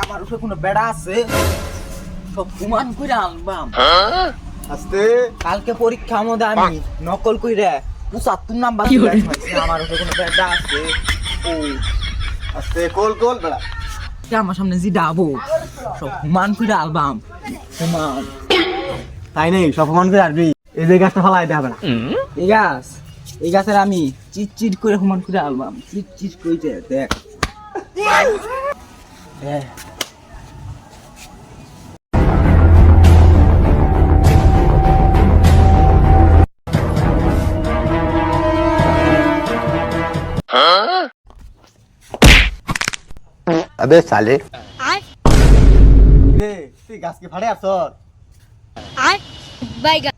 আমার উপরে কোনো বেড়া আছে সব প্রমাণ করে আনবাম আস্তে কালকে পরীক্ষা মধ্যে আমি নকল কইরা 75 নাম্বার পাইছি আমার উপরে কোনো বেড়া আছে ও আস্তে কোল কোল বেড়া আমার সামনে জি ডাবো সব প্রমাণ করে আলবাম প্রমাণ তাই নেই সব প্রমাণ করে আসবি এই যে গাছটা ফালাই দেবে না এই গাছের আমি চিট করে প্রমাণ করে আলবাম চিট কইছে দেখ দেখ अबे साले রে তুই গাছকে ফাড়ে আসর Bye, guys.